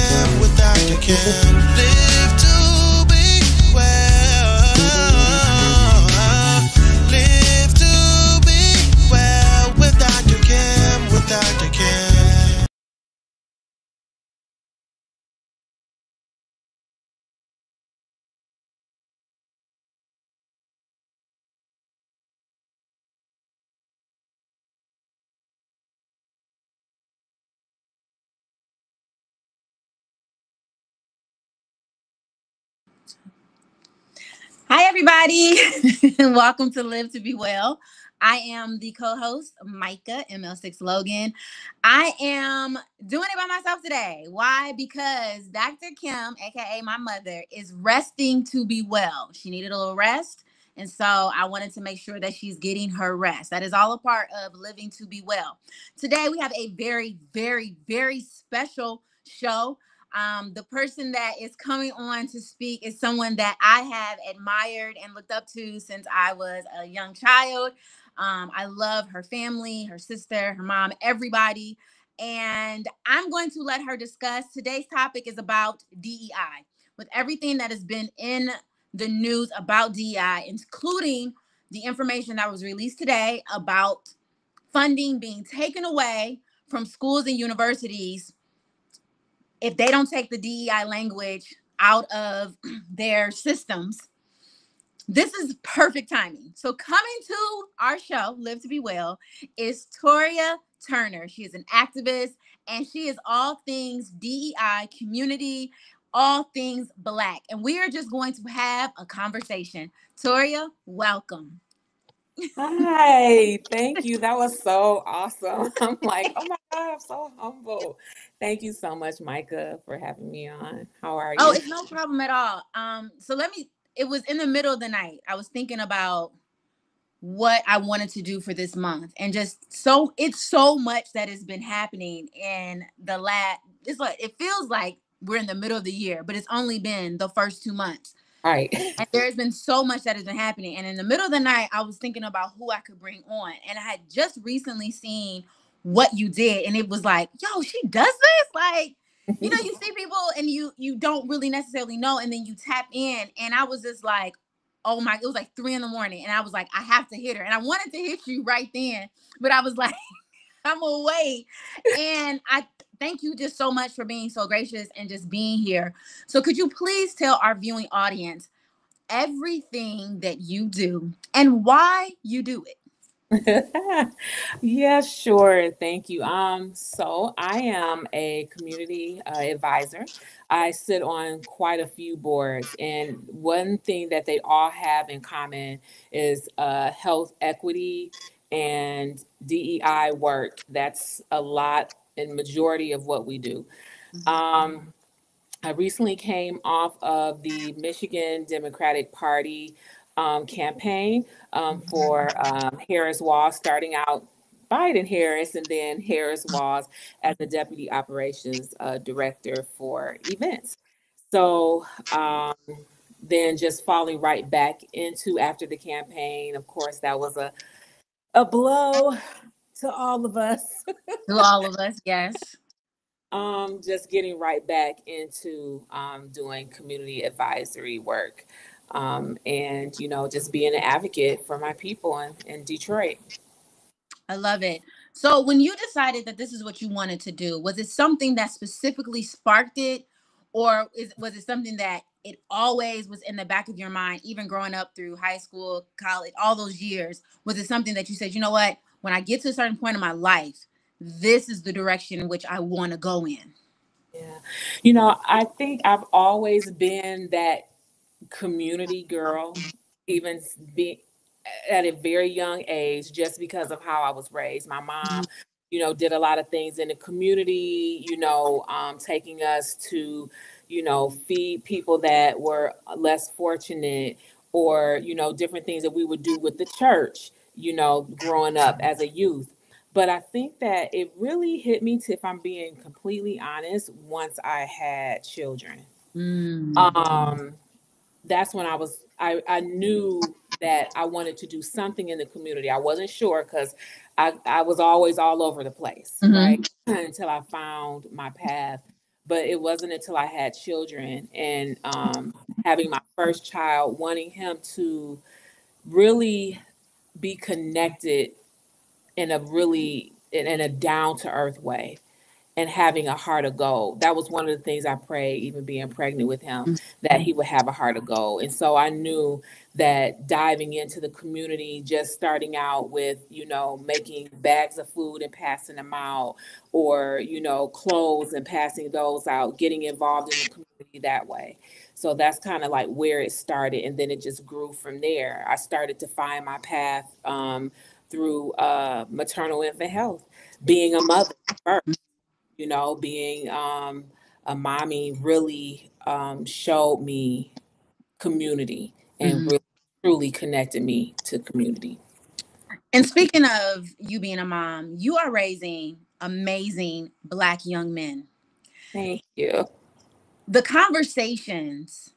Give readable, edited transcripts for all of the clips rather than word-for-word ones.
can, without you can live to be well. Live to be well, without you can, without you can. Hi, everybody. Welcome to Live to Be Well. I am the co-host, Micha, ML6 Logan. I am doing it by myself today. Why? Because Dr. Kim, aka my mother, is resting to be well. She needed a little rest. And so I wanted to make sure that she's getting her rest. That is all a part of living to be well. Today, we have a very, very, very special show. The person that is coming on to speak is someone that I have admired and looked up to since I was a young child. I love her family, her sister, her mom, everybody. And I'm going to let her discuss. Today's topic is about DEI. With everything that has been in the news about DEI, including the information that was released today about funding being taken away from schools and universities if they don't take the DEI language out of their systems. This is perfect timing. So coming to our show, Live to Be Well, is Toria Turner. She is an activist, and she is all things DEI, community, all things Black. And we are just going to have a conversation. Toria, welcome. Hi, thank you. That was so awesome. I'm like, oh my God, I'm so humble. Thank you so much, Micha, for having me on. How are you? Oh, it's no problem at all. It was in the middle of the night. I was thinking about what I wanted to do for this month. And it's so much that has been happening in it feels like we're in the middle of the year, but it's only been the first 2 months. Right. And there's been so much that has been happening. And in the middle of the night, I was thinking about who I could bring on. And I had just recently seen what you did. And it was like, yo, she does this? Like, you see people and you don't really necessarily know. And then you tap in. And I was just like, oh my, it was like 3 a.m. And I was like, I have to hit her. And I wanted to hit you right then. But I was like, I'm gonna wait. And I thank you just so much for being so gracious and just being here. So could you please tell our viewing audience everything that you do and why you do it? Yeah, sure. Thank you. So I am a community advisor. I sit on quite a few boards, and one thing that they all have in common is health equity and DEI work. That's a lot and majority of what we do. I recently came off of the Michigan Democratic Party campaign for Harris Walls, starting out Biden Harris and then Harris Walls as the Deputy Operations Director for events. So then just falling right back into after the campaign, of course, that was a blow to all of us. To all of us, yes. Just getting right back into doing community advisory work and, just being an advocate for my people in Detroit. I love it. So when you decided that this is what you wanted to do, was it something that specifically sparked it? Or was it something that it always was in the back of your mind, even growing up through high school, college, all those years? Was it something that you said, you know what, when I get to a certain point in my life, this is the direction in which I want to go in? Yeah. I think I've always been that community girl, even at a very young age, just because of how I was raised. My mom, did a lot of things in the community, taking us to, feed people that were less fortunate, or, different things that we would do with the church, growing up as a youth. But I think that it really hit me, if I'm being completely honest, once I had children. That's when I knew that I wanted to do something in the community. I wasn't sure because I was always all over the place, right? Until I found my path But it wasn't until I had children and having my first child, wanting him to really be connected in a down to earth way and having a heart of gold. That was one of the things I prayed, even being pregnant with him, that he would have a heart of gold. And so I knew that diving into the community, just starting out with, making bags of food and passing them out, or, clothes and passing those out, getting involved in the community that way. So that's kind of like where it started. And then it just grew from there. I started to find my path through maternal infant health, being a mother first. Being a mommy really showed me community and really truly connected me to community. And speaking of you being a mom, you are raising amazing Black young men. Thank you. The conversations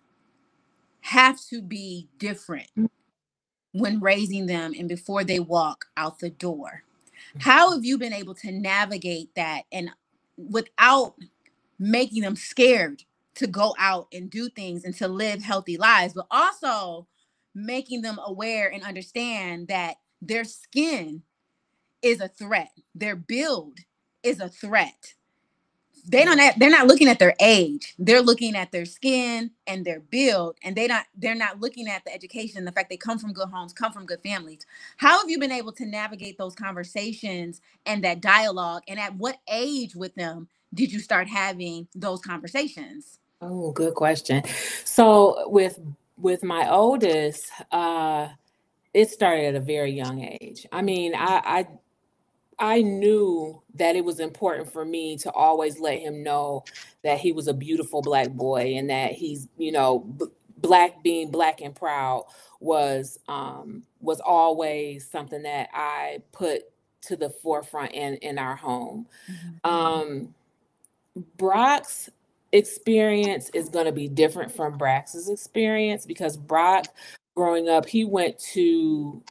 have to be different when raising them and before they walk out the door. How have you been able to navigate that and without making them scared to go out and do things and to live healthy lives, but also making them aware and understand that their skin is a threat, their build is a threat. They're not looking at their age. They're looking at their skin and their build, and they're not looking at the education, the fact they come from good homes, come from good families. How have you been able to navigate those conversations and that dialogue? And at what age with them did you start having those conversations? Oh, good question. So with my oldest, it started at a very young age. I mean, I knew that it was important for me to always let him know that he was a beautiful Black boy and that he's, Black, being Black and proud was always something that I put to the forefront in our home. Brock's experience is going to be different from Brax's experience because Brock, growing up, he went to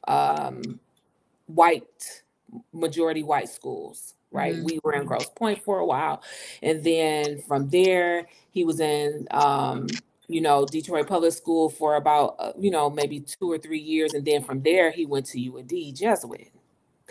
majority white schools, right? We were in Grosse Pointe for a while. And then from there, he was in, Detroit Public School for about, maybe 2 or 3 years. And then from there, he went to UAD Jesuit,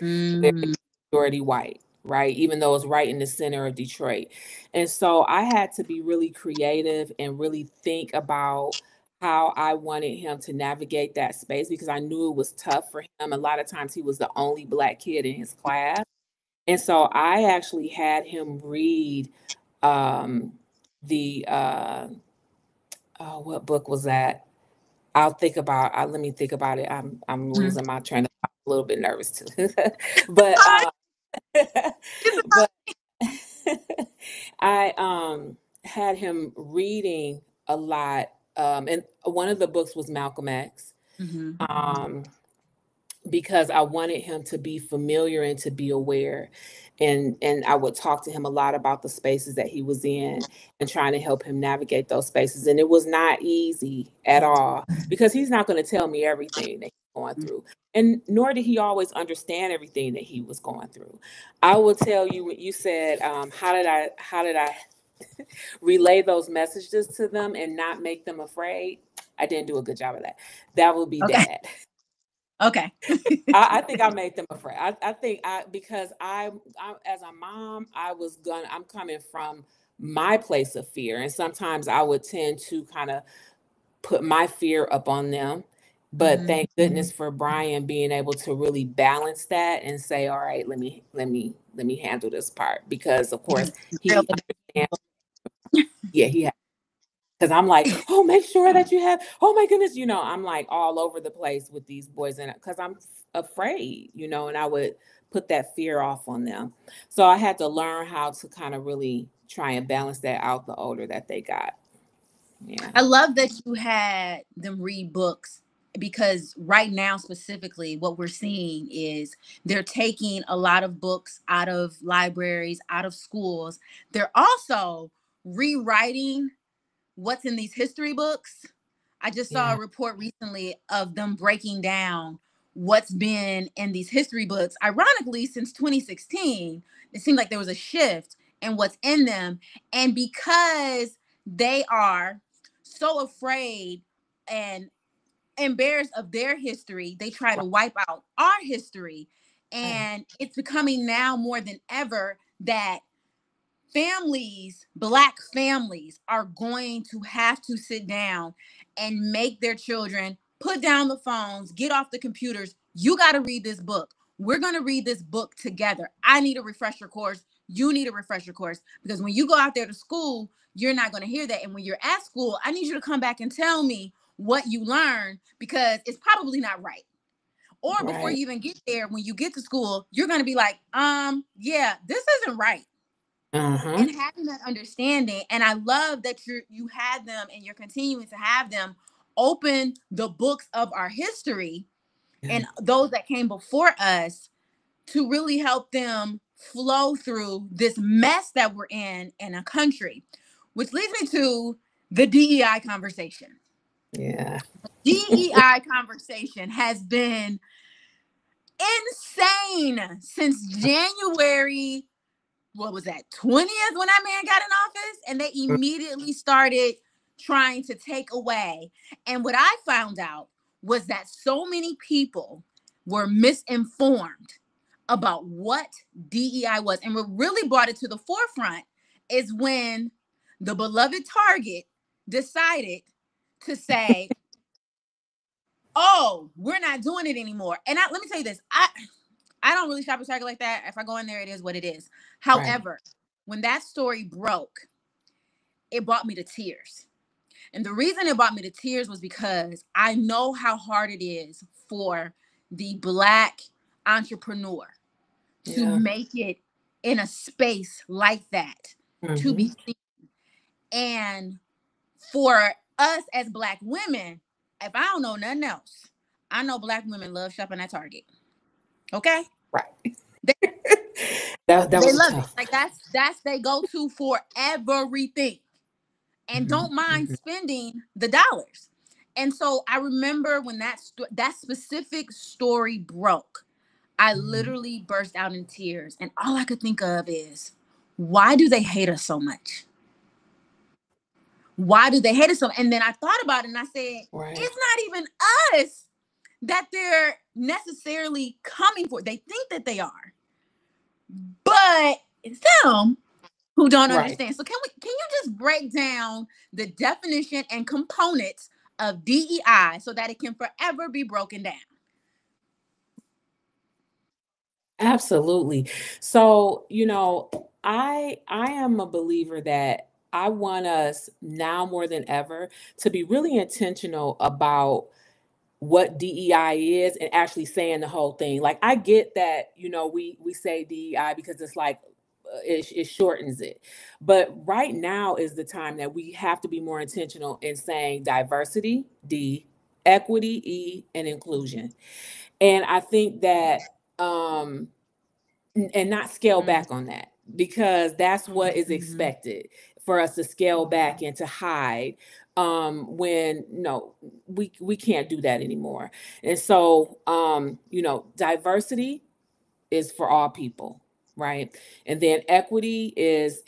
majority white, right? Even though it's right in the center of Detroit. And so I had to be really creative and really think about how I wanted him to navigate that space because I knew it was tough for him. A lot of times he was the only Black kid in his class. And so I actually had him read what book was that? Let me think about it. I'm losing my train of thought. I'm a little bit nervous too. but but I had him reading a lot. And one of the books was Malcolm X, because I wanted him to be familiar and to be aware. And I would talk to him a lot about the spaces that he was in and trying to help him navigate those spaces. And it was not easy at all because he's not going to tell me everything that he's going through. And nor did he always understand everything that he was going through. I will tell you what you said, how did I relay those messages to them and not make them afraid? I didn't do a good job of that. That would be Dad. Okay. I think I made them afraid. Because I as a mom, I'm coming from my place of fear. And sometimes I would tend to kind of put my fear up on them. But thank goodness for Brian being able to really balance that and say, all right, let me handle this part. Because of course he understands. Yeah, he has. Because I'm like, oh, make sure that you have, oh my goodness, I'm like all over the place with these boys because I'm afraid, and I would put that fear off on them. So I had to learn how to kind of really try and balance that out the older that they got. Yeah. I love that you had them read books because right now specifically what we're seeing is they're taking a lot of books out of libraries, out of schools. They're also rewriting what's in these history books. I just saw a report recently of them breaking down what's been in these history books. Ironically, since 2016, it seemed like there was a shift and what's in them. And because they are so afraid and embarrassed of their history, they try to wipe out our history. And it's becoming now more than ever that families, Black families, are going to have to sit down and make their children put down the phones, get off the computers. You got to read this book. We're going to read this book together. I need a refresher course. You need a refresher course, because when you go out there to school, you're not going to hear that. And when you're at school, I need you to come back and tell me what you learned, because it's probably not right. Or before you even get there, when you get to school, you're going to be like, yeah, this isn't right. And having that understanding. And I love that you had them and you're continuing to have them open the books of our history and those that came before us, to really help them flow through this mess that we're in a country. Which leads me to the DEI conversation. Yeah. DEI conversation has been insane since January, what was that, 20th, when that man got in office, and they immediately started trying to take away. And what I found out was that so many people were misinformed about what DEI was. And what really brought it to the forefront is when the beloved Target decided to say, oh, we're not doing it anymore. And let me tell you this, I don't really shop at Target like that. If I go in there, it is what it is. However, when that story broke, it brought me to tears. And the reason it brought me to tears was because I know how hard it is for the Black entrepreneur to make it in a space like that, to be seen. And for us as Black women, if I don't know nothing else, I know Black women love shopping at Target. Okay? Right. They love it. Like that's they go to for everything, and don't mind spending the dollars. And so I remember when that specific story broke, I literally burst out in tears, and all I could think of is, why do they hate us so much? Why do they hate us so much? And then I thought about it and I said, it's not even us that they're necessarily coming for. They think that they are, but it's them who don't understand. So can you just break down the definition and components of DEI so that it can forever be broken down? Absolutely. So, I am a believer that I want us now more than ever to be really intentional about what DEI is and actually saying the whole thing. Like, I get that, we say DEI because it's like, it shortens it. But right now is the time that we have to be more intentional in saying diversity, D, equity, E, and inclusion. And I think that, and not scale back on that, because that's what is expected for us to scale back and to hide, when we can't do that anymore. And so, diversity is for all people, right? And then equity is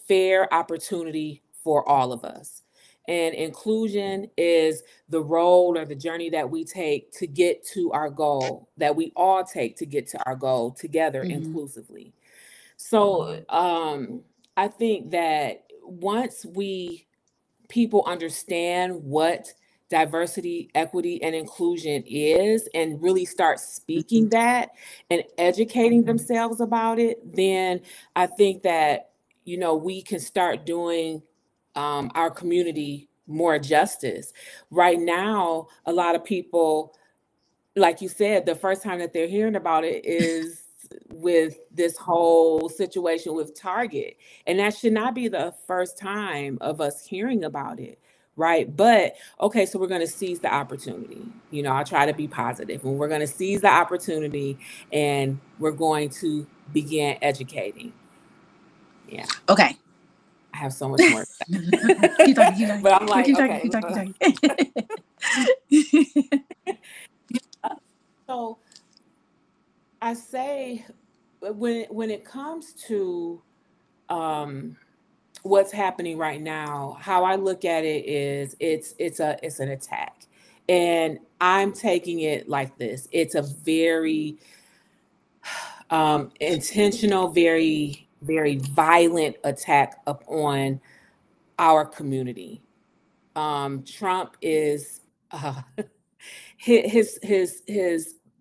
fair opportunity for all of us. And inclusion is the role or the journey that we take to get to our goal, that we all take to get to our goal together inclusively. So I think that once people understand what diversity, equity, and inclusion is, and really start speaking that and educating themselves about it, then I think that, we can start doing our community more justice. Right now, a lot of people, like you said, the first time that they're hearing about it is with this whole situation with Target. And that should not be the first time of us hearing about it, right? But okay, so we're going to seize the opportunity. I'll try to be positive, and we're going to seize the opportunity, and we're going to begin educating. Yeah. Okay. I have so much more. Keep talking. But I'm like, keep okay. talking. So I say, when it comes to what's happening right now, how I look at it is it's an attack. And I'm taking it like this. It's a very intentional, very, very violent attack upon our community. Trump is his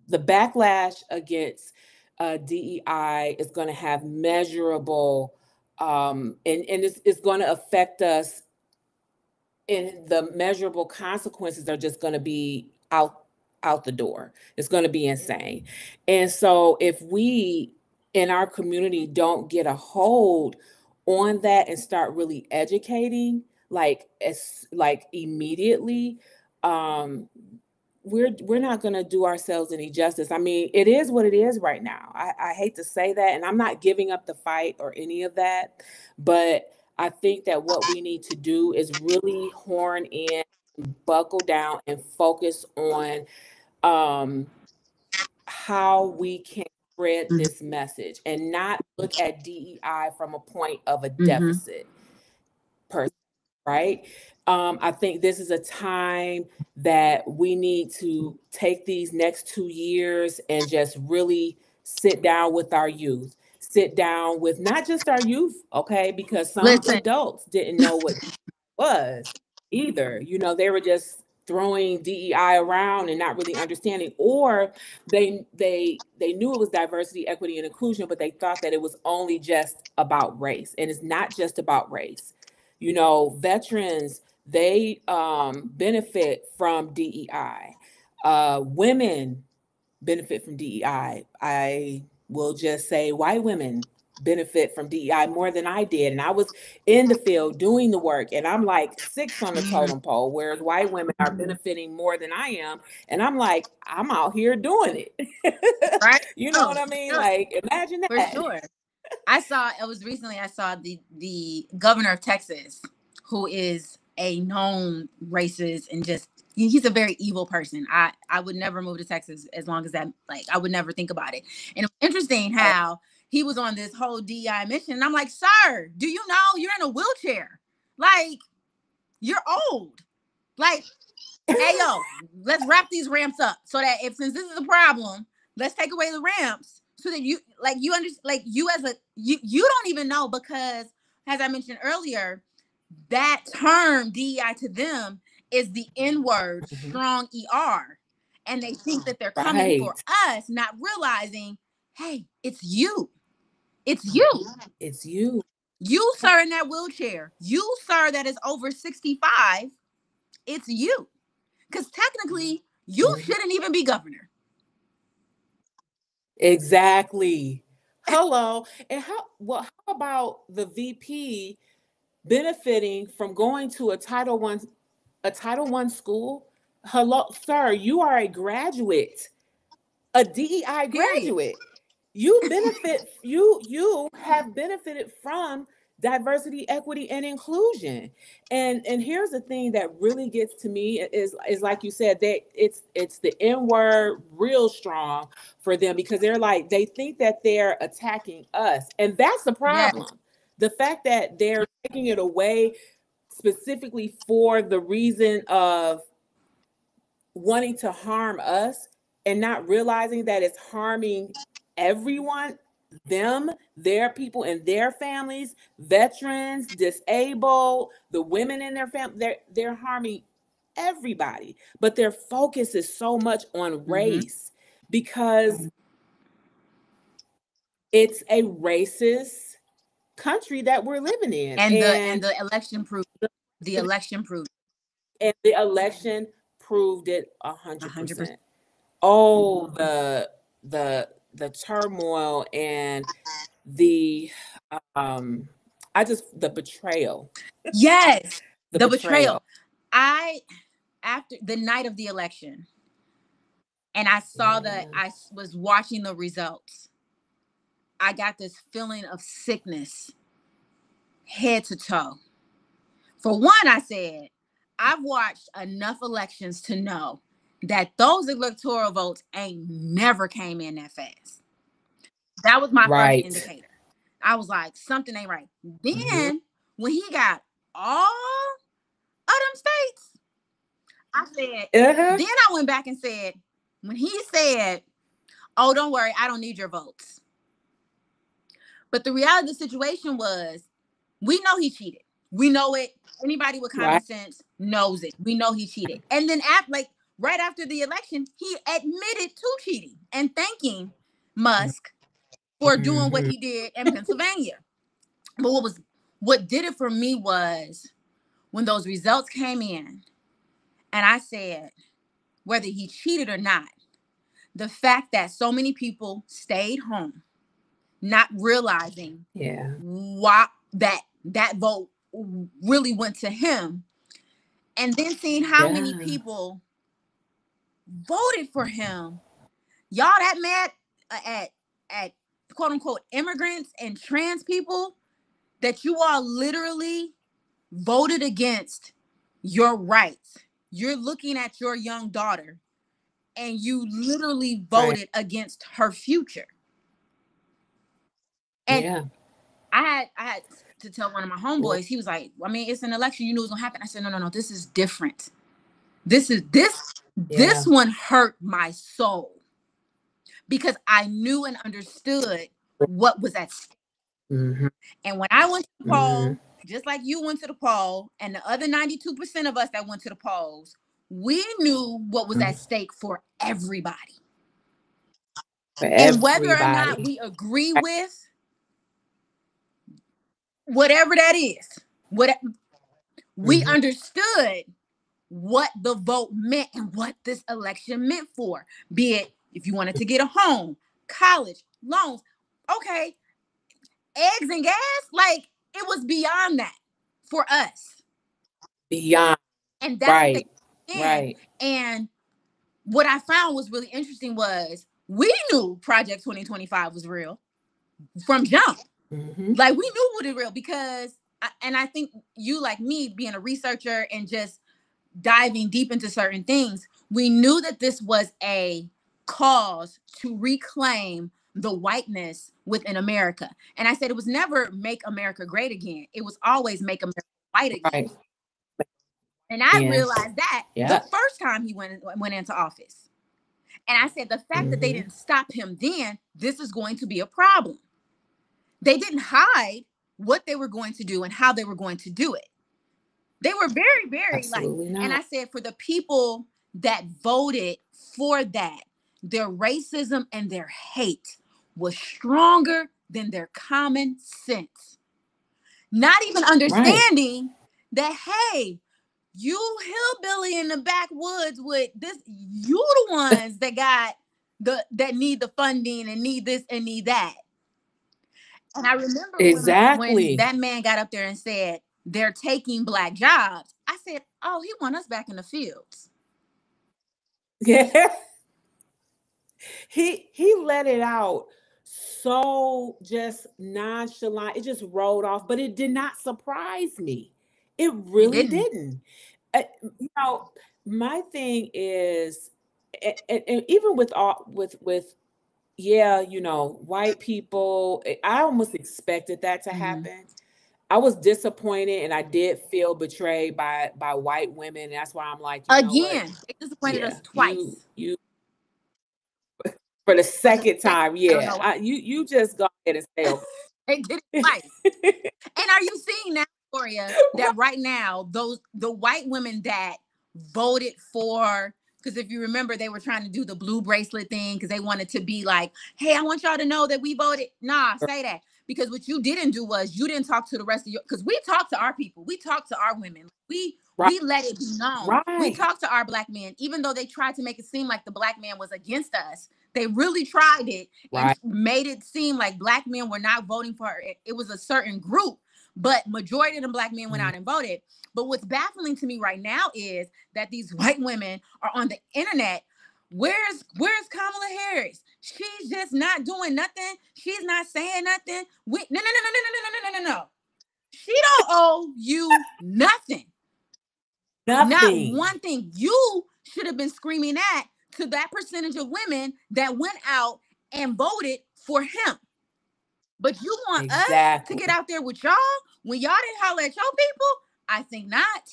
the backlash against DEI is going to have measurable and it's going to affect us, and the measurable consequences are just going to be out the door. It's going to be insane. And so if we in our community don't get a hold on that and start really educating like immediately, we're not going to do ourselves any justice. I mean, it is what it is right now. I hate to say that, and I'm not giving up the fight or any of that, but I think that what we need to do is really horn in, buckle down, and focus on how we can spread this message and not look at DEI from a point of a deficit per se, right? I think this is a time that we need to take these next 2 years and just really sit down with our youth, sit down with not just our youth, okay? Because some adults didn't know what it was either. You know, they were just throwing DEI around and not really understanding, or they knew it was diversity, equity, and inclusion, but they thought that it was only just about race, and it's not just about race. You know, veterans, they benefit from DEI. Women benefit from DEI. I will just say white women benefit from DEI more than I did. And I was in the field doing the work, and I'm like 6 on the totem pole, whereas white women are benefiting more than I am. And I'm like, I'm out here doing it. Right? You know what I mean? Sure. Like, imagine that. For sure. I saw the governor of Texas, who is a known racist and just, he's a very evil person. I would never move to Texas as long as that, like, I would never think about it. And it's interesting how he was on this whole DEI mission. And I'm like, sir, do you know you're in a wheelchair? Like, you're old. Like, hey, yo, let's wrap these ramps up so that since this is a problem, let's take away the ramps. So that you don't even know, because as I mentioned earlier, that term DEI to them is the N-word, strong ER. And they think that they're coming for us, not realizing, hey, it's you. It's you. It's you. You, sir, in that wheelchair. You, sir, that is over 65. It's you. Because technically, you shouldn't even be governor. Exactly. Hello. And how about the VP benefiting from going to a Title I school? Hello, sir, you are a graduate, a DEI graduate. You benefit, you have benefited from diversity, equity, and inclusion. And here's the thing that really gets to me is like you said, that it's the N-word real strong for them, because they think that they're attacking us. And that's the problem. Yes. The fact that they're taking it away specifically for the reason of wanting to harm us and not realizing that it's harming everyone, them, their people and their families, veterans, disabled, the women in their family, they're harming everybody. But their focus is so much on race because it's a racist country that we're living in. And the election proved the election proved and the election proved it 100%. Oh, the turmoil and the betrayal. Yes, the betrayal. After the night of the election, and I saw that, I was watching the results, I got this feeling of sickness head to toe. For one, I said, I've watched enough elections to know that those electoral votes ain't never came in that fast. That was my first indicator. I was like, something ain't right. Then when he got all of them states, I said, then I went back and said, when he said, oh, don't worry, I don't need your votes. But the reality of the situation was, we know he cheated. We know it. Anybody with common sense knows it. We know he cheated. And then right after the election, he admitted to cheating and thanking Musk for doing what he did in Pennsylvania. But what did it for me was when those results came in, and I said, whether he cheated or not, the fact that so many people stayed home, not realizing why that vote really went to him, and then seeing how many people voted for him. Y'all that mad at quote unquote immigrants and trans people that you all literally voted against your rights. You're looking at your young daughter and you literally voted against her future. And I had to tell one of my homeboys, he was like, I mean, it's an election, you knew it was gonna happen. I said, no, this is different. This one hurt my soul because I knew and understood what was at stake. And when I went to the poll, just like you went to the poll, and the other 92% of us that went to the polls, we knew what was at stake for everybody. And whether or not we agree with whatever that is, we understood what the vote meant and what this election meant for. Be it if you wanted to get a home, college, loans, okay, eggs and gas, like it was beyond that for us. Beyond. And that's right. And what I found was really interesting was we knew Project 2025 was real from jump. Like we knew what it real because, and I think you like me being a researcher and just diving deep into certain things, we knew that this was a cause to reclaim the whiteness within America. And I said it was never make America great again. It was always make America white again. And I realized that the first time he went into office. And I said, the fact that they didn't stop him then, this is going to be a problem. They didn't hide what they were going to do and how they were going to do it. They were very, very and I said, for the people that voted for that, their racism and their hate was stronger than their common sense. Not even understanding that, hey, you hillbilly in the backwoods with this, you the ones that got that need the funding and need this and need that. And I remember when that man got up there and said, they're taking Black jobs. I said, oh, he want us back in the fields. Yeah. He let it out so just nonchalant. It just rolled off, but it did not surprise me. It really didn't. You know, my thing is, and even with you know, white people, I almost expected that to happen. I was disappointed and I did feel betrayed by white women. And that's why I'm like, again, they disappointed us twice. You for the second time, you just go ahead and say okay. They did it twice. And are you seeing now, Toria, that right now the white women that voted for, because if you remember, they were trying to do the blue bracelet thing because they wanted to be like, hey, I want y'all to know that we voted. Nah, say that. Because what you didn't do was you didn't talk to the rest of your, because we talked to our people. We talked to our women. We let it be known. We talked to our Black men, even though they tried to make it seem like the Black man was against us. They really tried it and made it seem like Black men were not voting for her. It was a certain group, but majority of the Black men went out and voted. But what's baffling to me right now is that these white women are on the internet. Where's Kamala Harris? She's just not doing nothing. She's not saying nothing. No. She don't owe you nothing. Not one thing. You should have been screaming at to that percentage of women that went out and voted for him. But you want us to Exactly. get out there with y'all when y'all didn't holler at your people? I think not.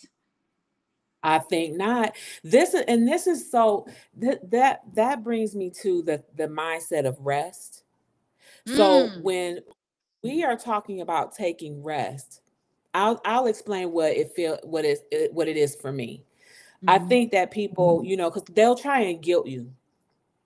I think not. This is so that brings me to the mindset of rest. So Mm. when we are talking about taking rest, I'll explain what it is for me. I Mm-hmm. think that people, because they'll try and guilt you.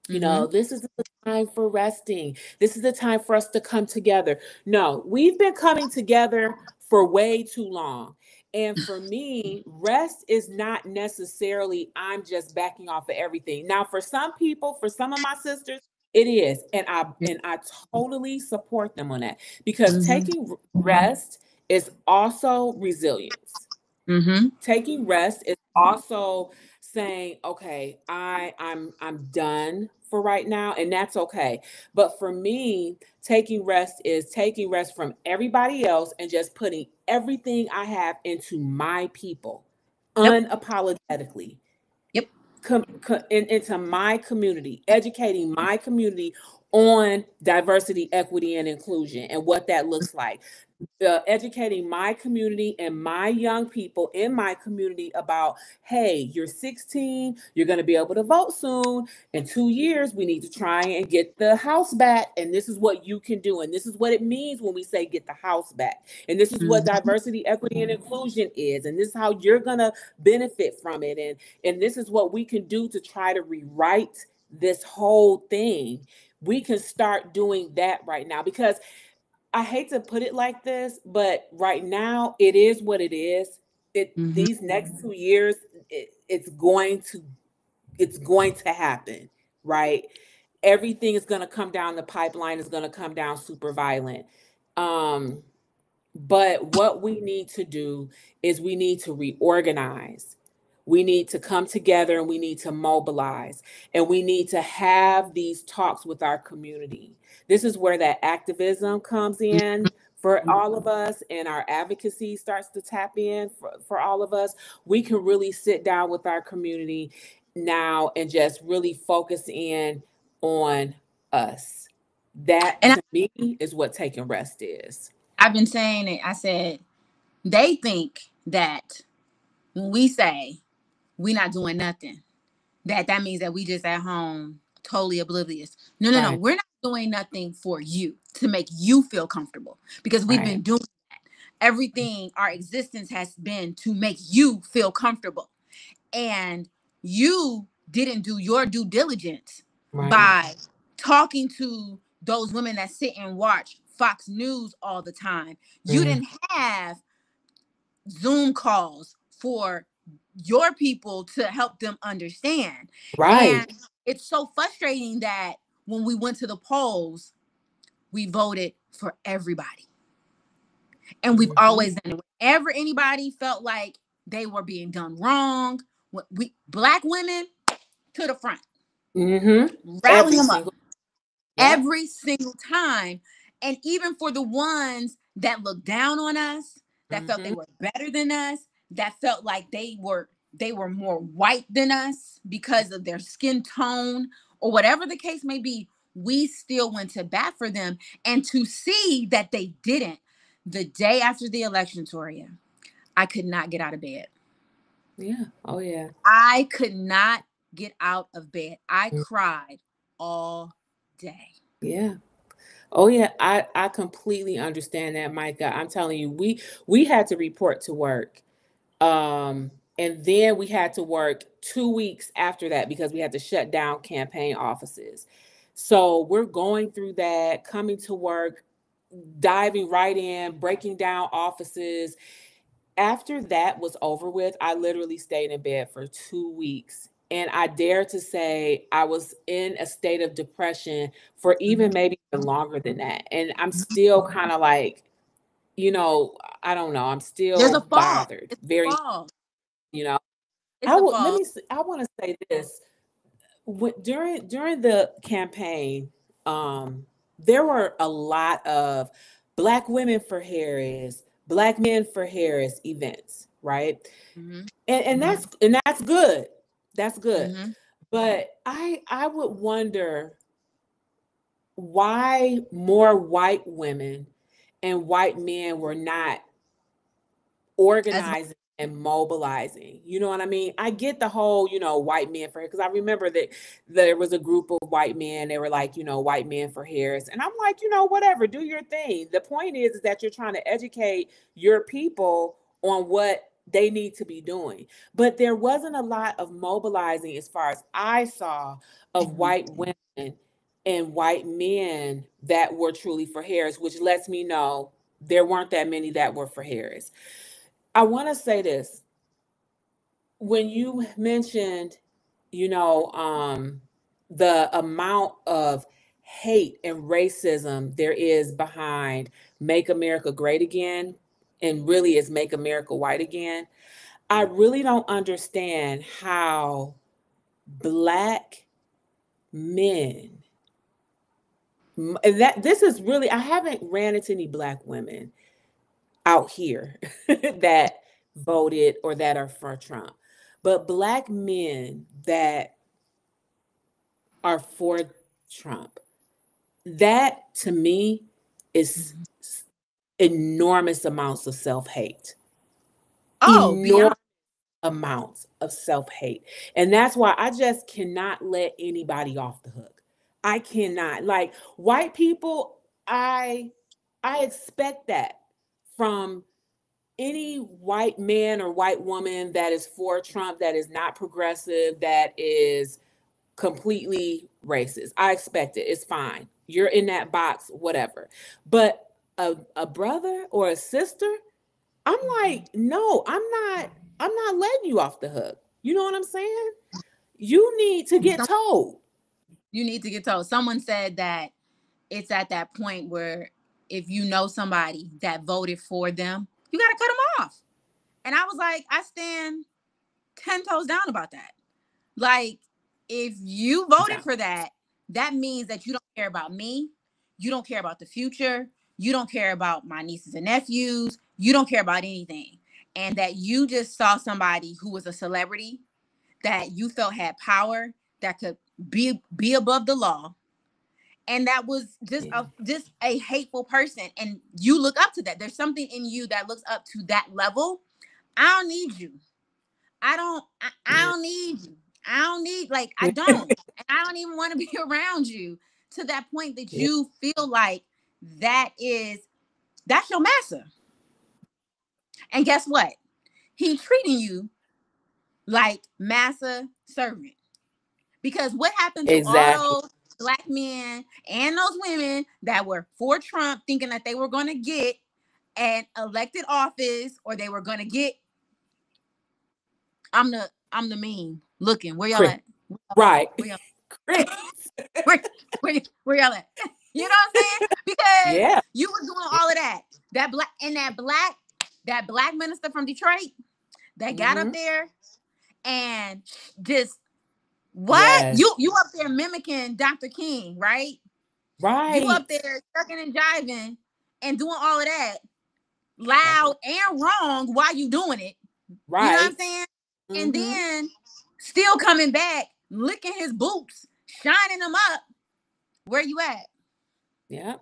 Mm-hmm. This is the time for resting. This is the time for us to come together. No, we've been coming together for way too long. And for me, rest is not necessarily I'm just backing off of everything. Now, for some people, for some of my sisters, it is. And I totally support them on that because Mm-hmm. taking rest is also resilience. Mm-hmm. Taking rest is also saying, okay, I'm done for right now, and that's okay. But for me, taking rest is taking rest from everybody else and just putting everything I have into my people Yep. unapologetically. Yep. Into my community, educating my community on diversity, equity, and inclusion and what that looks like. Educating my community and my young people in my community about, hey, you're 16, you're going to be able to vote soon. In 2 years, we need to try and get the house back. And this is what you can do. And this is what it means when we say get the house back. And this is what Mm-hmm. diversity, equity, and inclusion is. And this is how you're going to benefit from it. And this is what we can do to try to rewrite this whole thing. We can start doing that right now because I hate to put it like this, but right now it is what it is. Mm-hmm. These next 2 years, it's going to happen, right? Everything is going to come down the pipeline is going to come down super violent. Um, but what we need to do is we need to reorganize. We need to come together and we need to mobilize and we need to have these talks with our community. This is where that activism comes in for all of us and our advocacy starts to tap in for all of us. We can really sit down with our community now and just really focus in on us. That And to me is what taking rest is. I've been saying it. I said they think that when we say we not doing nothing, that means that we just at home totally oblivious. No, no, no. Right, We're not doing nothing for you to make you feel comfortable because we've right, been doing that. Everything, our existence has been to make you feel comfortable. And you didn't do your due diligence right. by talking to those women that sit and watch Fox News all the time. You Mm, didn't have Zoom calls for your people to help them understand. right. And it's so frustrating that when we went to the polls, we voted for everybody. And we've Mhm, always done it. Whenever anybody felt like they were being done wrong, we black women to the front, mhm. rallying Every them up single, yep. every single time. And even for the ones that looked down on us, that felt they Mhm, were better than us, that felt like they were more white than us because of their skin tone or whatever the case may be, we still went to bat for them. And to see that they didn't the day after the election, Toria, I could not get out of bed. yeah. Oh yeah. I could not get out of bed. I Mm, cried all day. yeah. Oh yeah. I completely understand that, Micah. I'm telling you, we had to report to work. And then we had to work 2 weeks after that because we had to shut down campaign offices. So we're going through that, coming to work, diving right in, breaking down offices. After that was over with, I literally stayed in bed for 2 weeks. And I dare to say I was in a state of depression for even maybe even longer than that. And I'm still kind of like, I don't know. I'm There's a still fall. bothered. It's a Very, fall. you know. It's a Let fall. me I want to say this. During the campaign, there were a lot of Black Women for Harris, Black Men for Harris events, right? Mm-hmm. And that's good. That's good. Mm-hmm. But I would wonder why more white women and white men were not As organizing and mobilizing. You know what I mean? I get the whole, white men for, because I remember that there was a group of white men. They were like, white men for Harris. And I'm like, whatever, do your thing. The point is that you're trying to educate your people on what they need to be doing. But there wasn't a lot of mobilizing, as far as I saw, of white women and white men that were truly for Harris, which lets me know there weren't that many that were for Harris. I want to say this. When you mentioned, the amount of hate and racism there is behind Make America Great Again, and really is Make America White Again, I really don't understand how Black men, that this is really, I haven't ran into any Black women out here that voted or that are for Trump. But Black men that are for Trump, that to me is enormous amounts of self-hate. Enormous amounts of self-hate. And that's why I just cannot let anybody off the hook. I cannot. Like, white people, I expect that from any white man or white woman that is for Trump, that is not progressive, that is completely racist. I expect it. It's fine. You're in that box, whatever. But a brother or a sister, I'm like, no, I'm not letting you off the hook. You know what I'm saying? You need to get told. You need to get told. Someone said that it's at that point where if you know somebody that voted for them, you got to cut them off. And I was like, I stand 10 toes down about that. Like, if you voted for that, that means that you don't care about me. You don't care about the future. You don't care about my nieces and nephews. You don't care about anything. And that you just saw somebody who was a celebrity that you felt had power, that could be above the law. And that was just a hateful person. And you look up to that. There's something in you that looks up to that level. I don't need you. I don't need you. I don't need, like, I don't. And I don't even want to be around you to that point that you feel like that's your master. And guess what? He's treating you like master servant. Because what happened to all those Black men and those women that were for Trump, thinking that they were going to get an elected office, or they were going to get, I'm the meme looking. Where y'all at? Right. Where y'all at? You know what I'm saying? Because you were doing all of that. That black minister from Detroit that got up there and just you up there mimicking Dr. King, right? Right. You up there sucking and jiving and doing all of that loud and wrong while you doing it. Right. You know what I'm saying? And then still coming back, licking his boots, shining them up. Where you at? Yeah.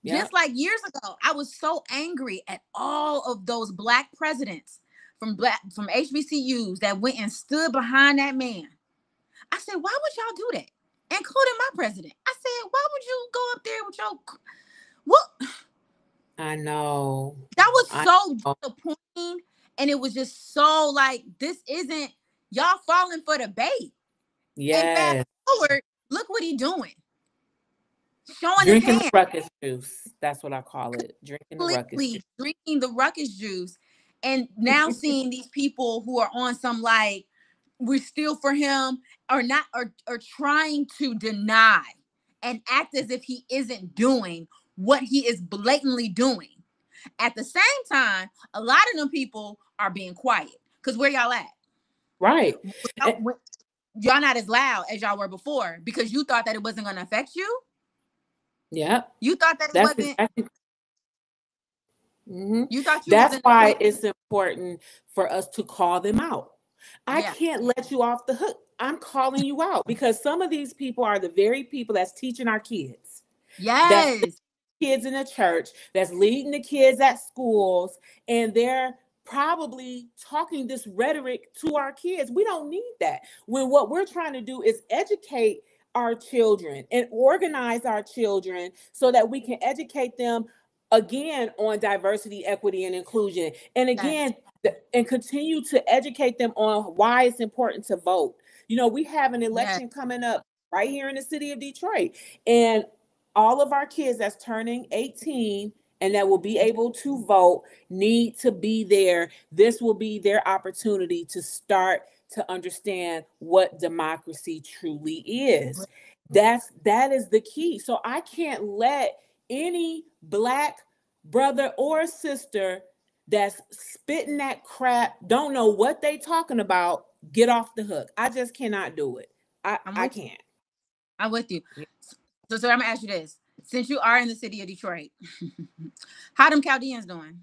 Just like years ago, I was so angry at all of those Black presidents from HBCUs that went and stood behind that man. I said, why would y'all do that? Including my president. I said, why would you go up there with your what? I know. That was so disappointing. And it was just so like, this isn't, y'all falling for the bait. Yeah. And fast forward, look what he doing. Showing drinking his hand. The ruckus juice. That's what I call it. Drinking the ruckus juice. Drinking the ruckus juice. And now seeing these people who are on some like, we're still for him, or not, or trying to deny and act as if he isn't doing what he is blatantly doing. At the same time, a lot of them people are being quiet. Because where y'all at? Right. Y'all not as loud as y'all were before because you thought that it wasn't going to affect you. Yeah. You thought that it wasn't. Exactly. You thought that's why it's important for us to call them out. I can't let you off the hook. I'm calling you out because some of these people are the very people that's teaching our kids. Yes. Kids in the church, that's leading the kids at schools, and they're probably talking this rhetoric to our kids. We don't need that. When what we're trying to do is educate our children and organize our children so that we can educate them again on diversity, equity, and inclusion. And Yes. again, and continue to educate them on why it's important to vote. You know, we have an Yes. election coming up right here in the city of Detroit, and all of our kids that's turning 18 and that will be able to vote need to be there. This will be their opportunity to start to understand what democracy truly is. That is the key. So I can't let any Black brother or sister that's spitting that crap, don't know what they talking about, get off the hook. I just cannot do it. I can't. I'm with you. So I'm gonna ask you this: since you are in the city of Detroit, how them Chaldeans doing?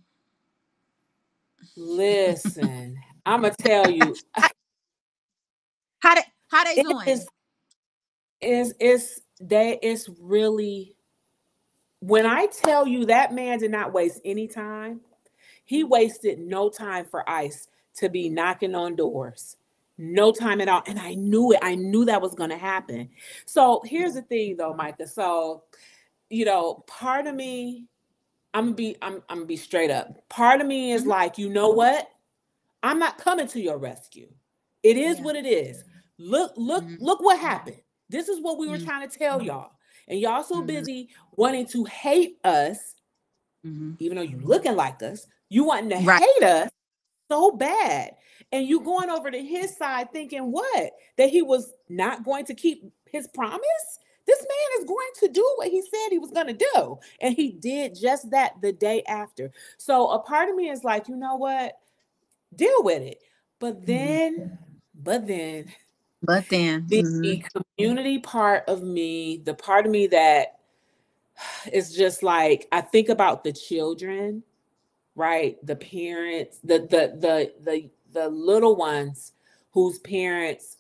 Listen, I'm gonna tell you, How they it doing? it's really, when I tell you that man did not waste any time. He wasted no time for ICE to be knocking on doors. No time at all. And I knew it. I knew that was going to happen. So here's the thing though, Micha. So, you know, part of me, I'm gonna be straight up. Part of me is like, you know what? I'm not coming to your rescue. It is what it is. Look what happened. This is what we were trying to tell y'all. And y'all so busy wanting to hate us, even though you looking like us, you wanting to hate us so bad. And you going over to his side thinking what? That he was not going to keep his promise? This man is going to do what he said he was going to do. And he did just that the day after. So a part of me is like, you know what? Deal with it. But then the community part of me, the part of me that is just like, I think about the children, right? The parents, the little ones whose parents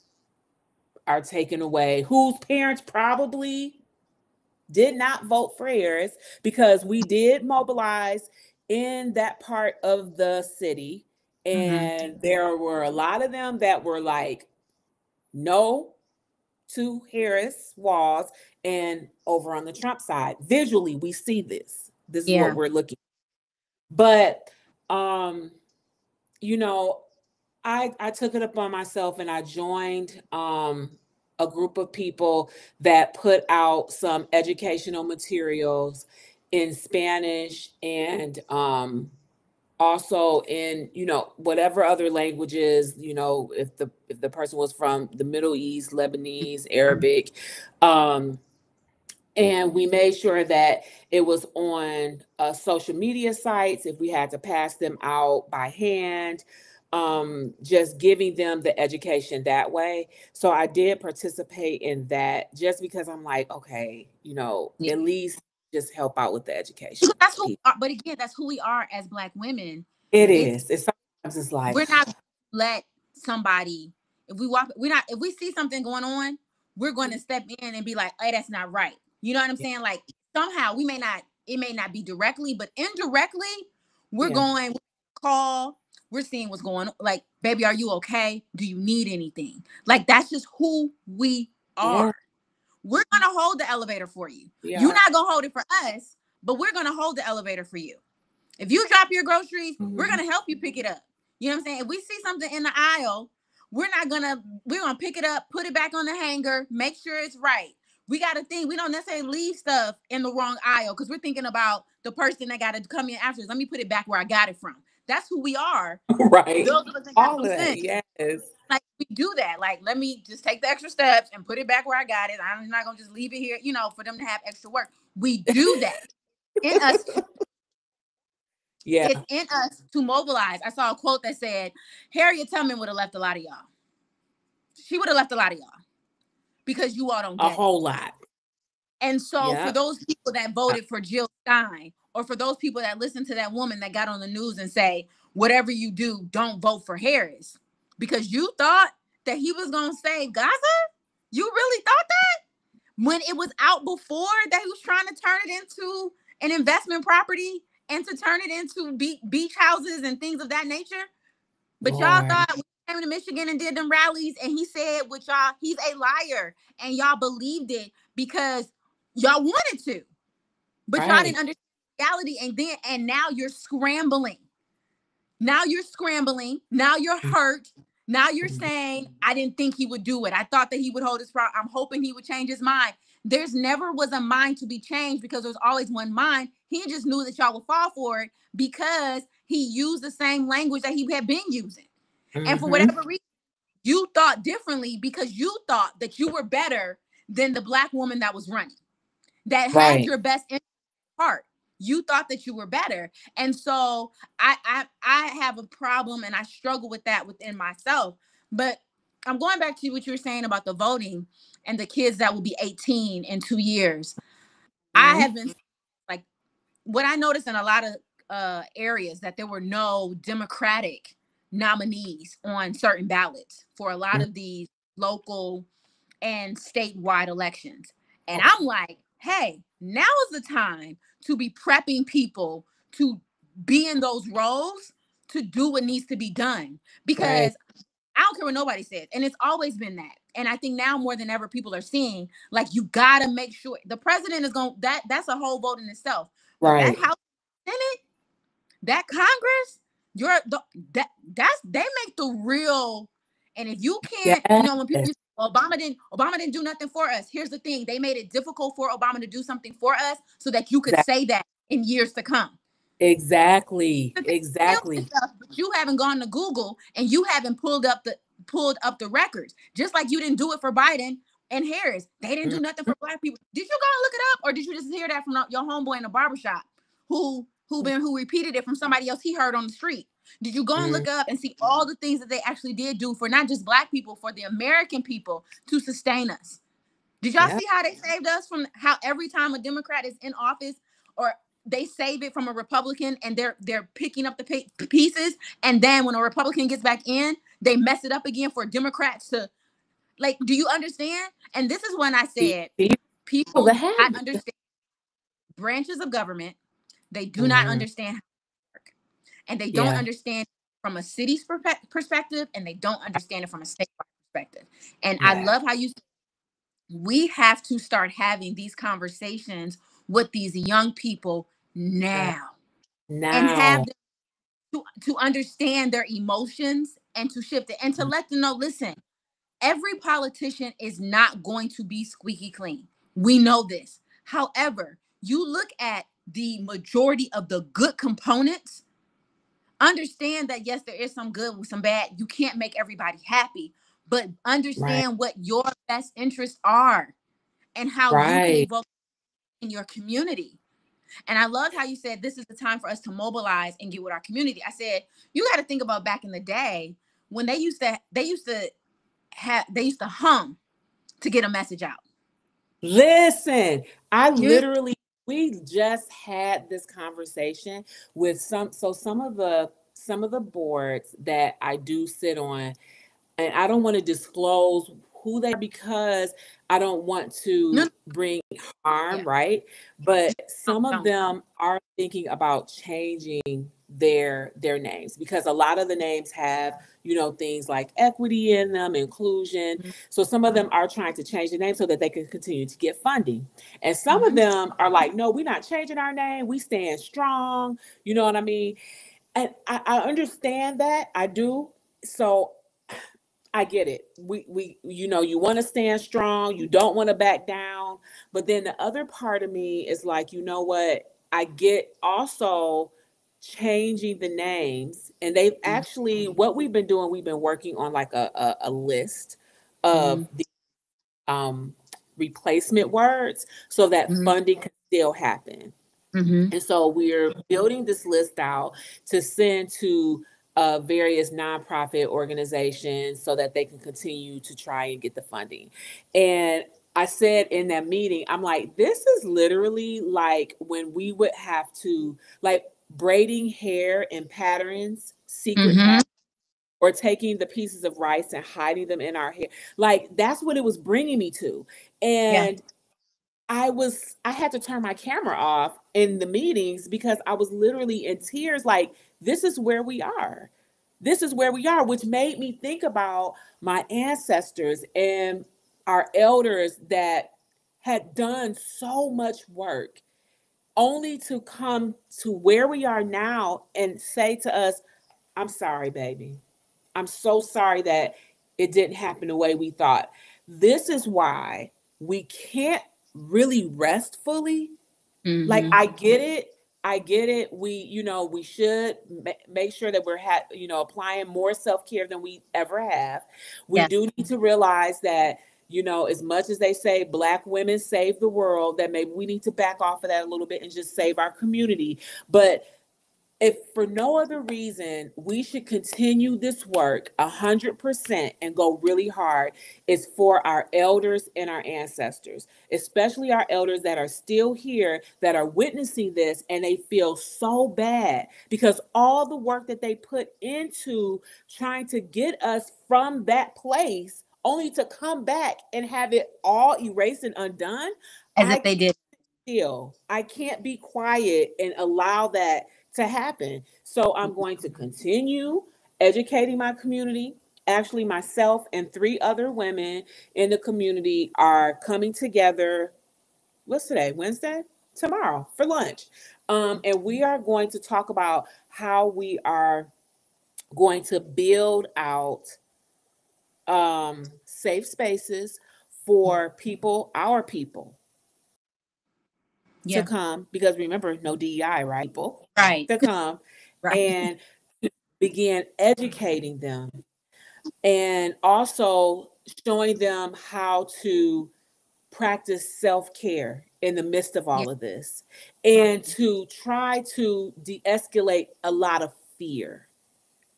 are taken away, whose parents probably did not vote for Harris, because we did mobilize in that part of the city. And there were a lot of them that were like, no to Harris walls. And over on the Trump side, visually, we see this. This is what we're looking at. But, you know, I took it upon myself and I joined a group of people that put out some educational materials in Spanish and also in, you know, whatever other languages, you know, if the person was from the Middle East, Lebanese, Arabic, and we made sure that it was on social media sites if we had to pass them out by hand, just giving them the education that way. So I did participate in that just because I'm like, okay, you know, at least just help out with the education. That's who, but again, that's who we are as Black women. It's sometimes it's like, we're not let somebody, if we see something going on, we're going to step in and be like, hey, that's not right. You know what I'm saying? Like somehow it may not be directly, but indirectly, we're going call, we're seeing what's going on. Like, baby, are you okay? Do you need anything? Like, that's just who we are. We're going to hold the elevator for you. You're not going to hold it for us, but we're going to hold the elevator for you. If you drop your groceries, we're going to help you pick it up. You know what I'm saying? If we see something in the aisle, we're going to pick it up, put it back on the hanger, make sure it's right. We got to think, we don't necessarily leave stuff in the wrong aisle because we're thinking about the person that got to come in after us. Let me put it back where I got it from. That's who we are. Right. Those of us that got some sense. Yes. Like, we do that. Like, let me just take the extra steps and put it back where I got it. I'm not going to just leave it here, you know, for them to have extra work. We do that. In us. It's in us to mobilize. I saw a quote that said, Harriet Tubman would have left a lot of y'all. She would have left a lot of y'all because you all don't get a whole lot. And so for those people that voted for Jill Stein, or for those people that listened to that woman that got on the news and say, whatever you do, don't vote for Harris because you thought that he was going to save Gaza? You really thought that? when it was out before that he was trying to turn it into an investment property and to turn it into beach houses and things of that nature. But y'all thought we came to Michigan and did them rallies, and he said with y'all, he's a liar, and y'all believed it because y'all wanted to, but y'all didn't understand reality. And now you're scrambling. Now you're scrambling. Now you're hurt. Now you're saying, I didn't think he would do it. I thought that he would hold his problem. I'm hoping he would change his mind. There's never was a mind to be changed because there's always one mind. He just knew that y'all would fall for it because he used the same language that he had been using. And for whatever reason, you thought differently because you thought that you were better than the Black woman that was running, that had your best interest at heart. You thought that you were better. And so I have a problem and I struggle with that within myself. But I'm going back to what you were saying about the voting and the kids that will be 18 in 2 years. I have been like, what I noticed in a lot of areas that there were no Democratic nominees on certain ballots for a lot of these local and statewide elections. And I'm like, hey, now is the time to be prepping people to be in those roles to do what needs to be done. Because I don't care what nobody says. And it's always been that. And I think now more than ever, people are seeing, like, you got to make sure the president is going, that's a whole vote in itself. But that House, Senate, that Congress, they make the real. And if you can't, when people say, Obama didn't do nothing for us. Here's the thing. They made it difficult for Obama to do something for us so that you could say that in years to come. Exactly. But you haven't gone to Google and you haven't pulled up the records. Just like you didn't do it for Biden and Harris. They didn't do nothing for Black people. Did you go and look it up, or did you just hear that from your homeboy in the barbershop who repeated it from somebody else he heard on the street? Did you go and look up and see all the things that they actually did do for not just Black people, for the American people to sustain us? Did y'all see how they saved us from how every time a Democrat is in office, or they save it from a Republican, and they're picking up the pieces, and then when a Republican gets back in, they mess it up again for Democrats to, like, do you understand? And this is when I said, people, I understand branches of government, they do not understand how to work, and they don't understand from a city's perspective, and they don't understand it from a statewide perspective. And I love how you said, we have to start having these conversations with these young people now. And have them to understand their emotions and to shift it and to let them know, listen, every politician is not going to be squeaky clean. We know this. However, you look at the majority of the good components, understand that, yes, there is some good with some bad. You can't make everybody happy, but understand what your best interests are and how you can evoke in your community. And I love how you said this is the time for us to mobilize and get with our community. I said, you got to think about back in the day when they used to hum to get a message out. Listen, we just had this conversation with some of the boards that I do sit on, and I don't want to disclose who they are because I don't want to bring harm, right? But some of them are thinking about changing their names because a lot of the names have, things like equity in them, inclusion. So some of them are trying to change the name so that they can continue to get funding. And some of them are like, no, we're not changing our name. We stand strong. You know what I mean? And I understand that. I do. So I get it. We you want to stand strong. You don't want to back down. But then the other part of me is like, you know what? I get also changing the names. And they've actually, what we've been doing, we've been working on like a list of the replacement words so that funding can still happen. And so we're building this list out to send to various nonprofit organizations so that they can continue to try and get the funding. And I said in that meeting, I'm like, this is literally like when we would have to, like, braiding hair in patterns, secret patterns, or taking the pieces of rice and hiding them in our hair. Like, that's what it was bringing me to. And I had to turn my camera off in the meetings because I was literally in tears. Like, this is where we are. This is where we are, which made me think about my ancestors and our elders that had done so much work only to come to where we are now and say to us, I'm sorry, baby. I'm so sorry that it didn't happen the way we thought. This is why we can't really rest fully. Like, Mm-hmm. I get it. I get it. We should make sure that we're applying more self-care than we ever have. We Yeah. do need to realize that, as much as they say Black women save the world, that maybe we need to back off of that a little bit and just save our community. But if for no other reason, we should continue this work 100% and go really hard, is for our elders and our ancestors, especially our elders that are still here, that are witnessing this, and they feel so bad because all the work that they put into trying to get us from that place, only to come back and have it all erased and undone. As I if they did. I can't be quiet and allow that to happen. So I'm going to continue educating my community. Actually, myself and 3 other women in the community are coming together. What's today? Wednesday? Tomorrow for lunch. And we are going to talk about how we are going to build out safe spaces for people, our people, to Yeah. come, because remember, no DEI, right? People Right. to come Right. and begin educating them, and also showing them how to practice self-care in the midst of Yeah. all of this, and to try to de-escalate a lot of fear.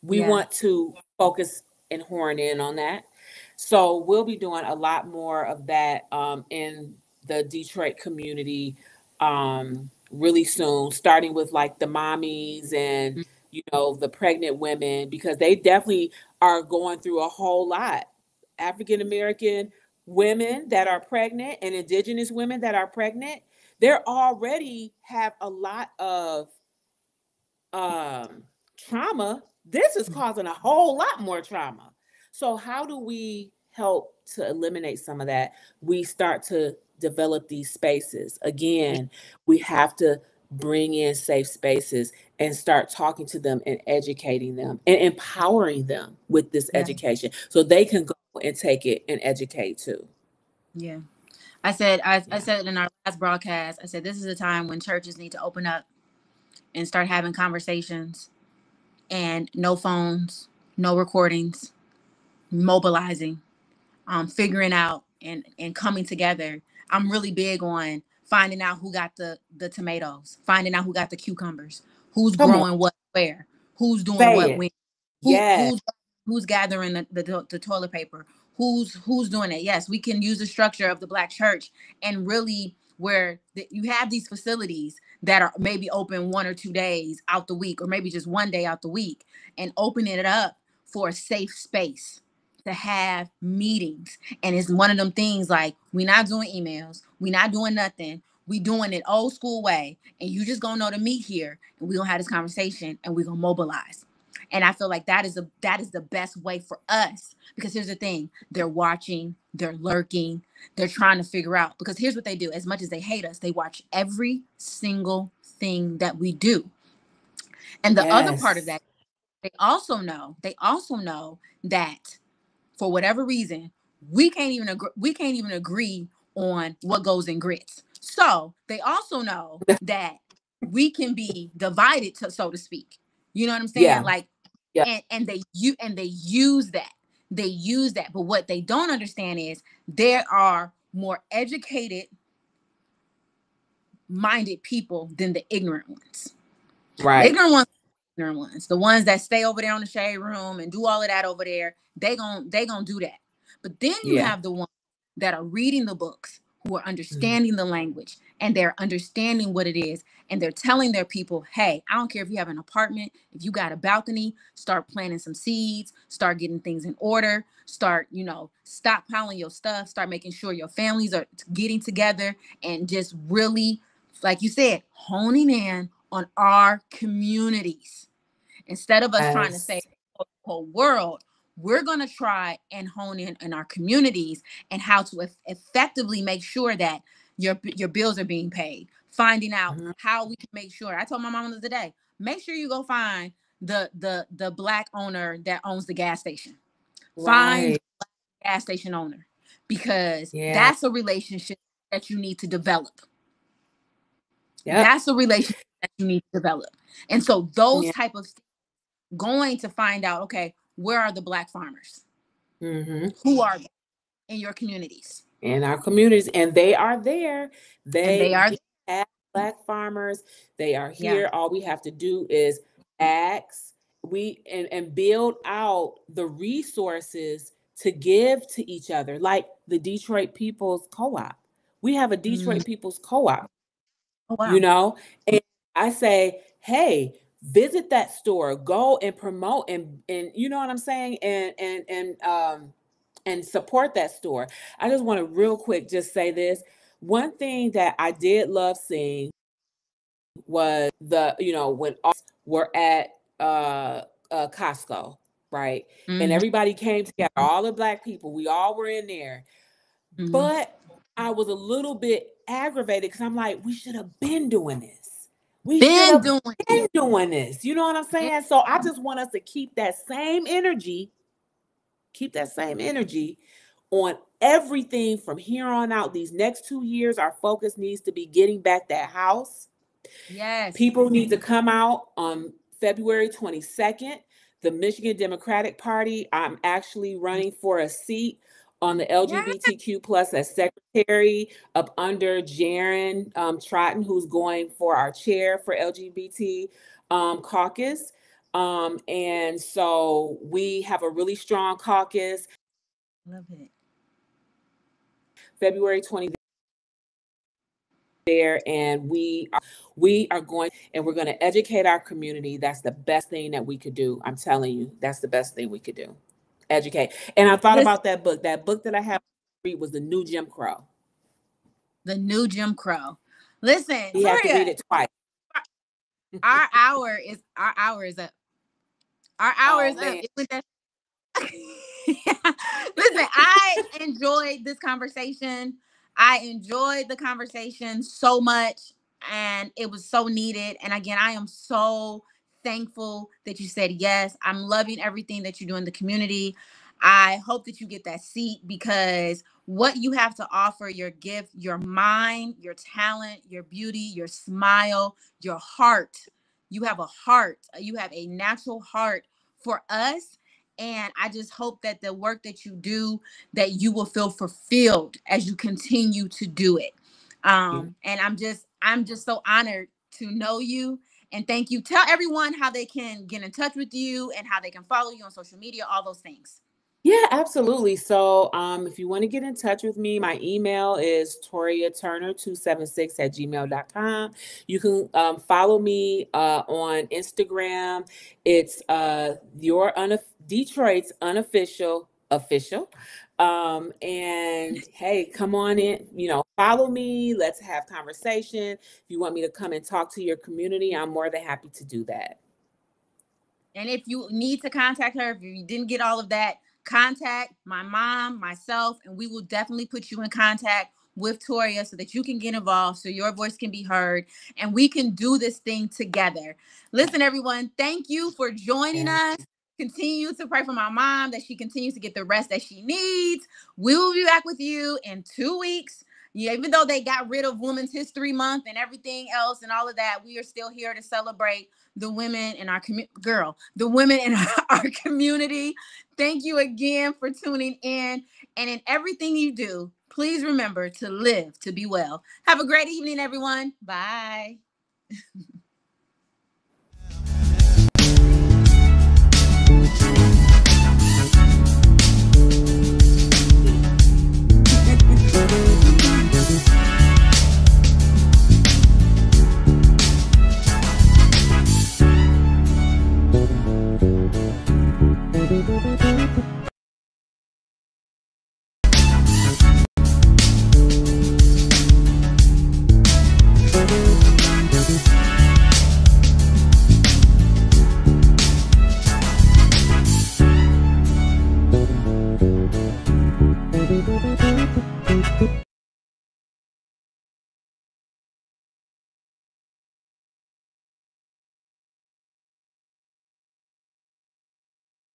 We Yeah. want to focus and horn in on that. So we'll be doing a lot more of that in the Detroit community really soon, starting with like the mommies and the pregnant women, because they definitely are going through a whole lot. African American women that are pregnant and indigenous women that are pregnant, they're already have a lot of um, trauma. This is causing a whole lot more trauma. So, how do we help to eliminate some of that? We start to develop these spaces. Again, we have to bring in safe spaces and start talking to them and educating them and empowering them with this Yeah. education so they can go and take it and educate too. Yeah. I Yeah. said it in our last broadcast. I said this is a time when churches need to open up and start having conversations, and no phones, no recordings, mobilizing, figuring out and coming together. I'm really big on finding out who got the tomatoes, finding out who got the cucumbers, who's Come on, growing what where, who's doing say what it. when, who Yes. who's gathering the toilet paper, who's doing it. Yes, we can use the structure of the Black church, and really where you have these facilities that are maybe open 1 or 2 days out the week, or maybe just one day out the week, and opening it up for a safe space to have meetings. And it's one of them things like, we're not doing emails, we're not doing nothing, we doing it old school way, and you just gonna know to meet here, and we gonna have this conversation, and we gonna mobilize. And I feel like that is the best way for us, because here's the thing: they're watching, they're lurking, they're trying to figure out. Because here's what they do: as much as they hate us, they watch every single thing that we do. And the other part of Yes. that, they also know that for whatever reason, we can't even agree on what goes in grits. So they also know that we can be divided, so to speak. You know what I'm saying? Yeah. Like, Yeah. and they use that. They use that. But what they don't understand is there are more educated minded people than the ignorant ones. The Right. ignorant ones, the ones that stay over there on the shade room and do all of that over there, they gon' do that. But then you Yeah. have the ones that are reading the books, who are understanding the language and they're understanding what it is. And they're telling their people, hey, I don't care if you have an apartment, if you got a balcony, start planting some seeds, start getting things in order, start, stockpiling your stuff, start making sure your families are getting together and just really, like you said, honing in on our communities. Instead of us trying to say the whole world, we're going to try and hone in our communities and how to effectively make sure that your bills are being paid. Finding out how we can make sure. I told my mom today, make sure you go find the Black owner that owns the gas station. Find the gas station owner, because that's a relationship that you need to develop. That's a relationship that you need to develop. And so those type of going to find out, okay, where are the Black farmers? Who are they in your communities? In our communities, and they are there. They are have Black farmers. They are here. Yeah. All we have to do is ask, and build out the resources to give to each other, like the Detroit People's Co-op. We have a Detroit People's Co-op. Oh, wow. And I say, hey, visit that store, go and promote and you know what I'm saying, and support that store. I just want to real quick just say this. One thing that I did love seeing was when we're at Costco, right? And everybody came together, all the Black people, we all were in there. But I was a little bit aggravated because I'm like, we should have been doing this. We should have been doing this. You know what I'm saying? So I just want us to keep that same energy on everything from here on out. These next 2 years, our focus needs to be getting back that house. Yes. People need to come out on February 22nd. The Michigan Democratic Party, I'm actually running for a seat on the LGBTQ plus as secretary up under Jaron Trotton, who's going for our chair for LGBT caucus. And so we have a really strong caucus. Love it. February 20th there, and we are going, and we're going to educate our community. That's the best thing that we could do. I'm telling you, that's the best thing we could do. Educate. And I thought about that book. That book that I have to read was The New Jim Crow. The New Jim Crow. Listen, you have to read it twice. Our hour is up. Our hour is up. Listen, I enjoyed this conversation. I enjoyed the conversation so much, and it was so needed. And again, I am so thankful that you said yes. I'm loving everything that you do in the community. I hope that you get that seat, because what you have to offer, your gift, your mind, your talent, your beauty, your smile, your heart. You have a heart. You have a natural heart for us. And I just hope that the work that you do, that you will feel fulfilled as you continue to do it. And I'm just so honored to know you. And thank you. Tell everyone how they can get in touch with you and how they can follow you on social media, all those things. Yeah, absolutely. So if you want to get in touch with me, my email is toriaturner276@gmail.com. You can follow me on Instagram. It's Detroit's unofficial official. And hey, come on in, follow me. Let's have conversation. If you want me to come and talk to your community, I'm more than happy to do that. And if you need to contact her, if you didn't get all of that, contact my mom, myself, and we will definitely put you in contact with Toria so that you can get involved, so your voice can be heard, and we can do this thing together. Listen, everyone, thank you for joining us. Continue to pray for my mom, that she continues to get the rest that she needs. We will be back with you in 2 weeks. Yeah, even though they got rid of Women's History Month and everything else and all of that, we are still here to celebrate the women in our the women in our community. Thank you again for tuning in. And in everything you do, please remember to live to be well. Have a great evening, everyone. Bye.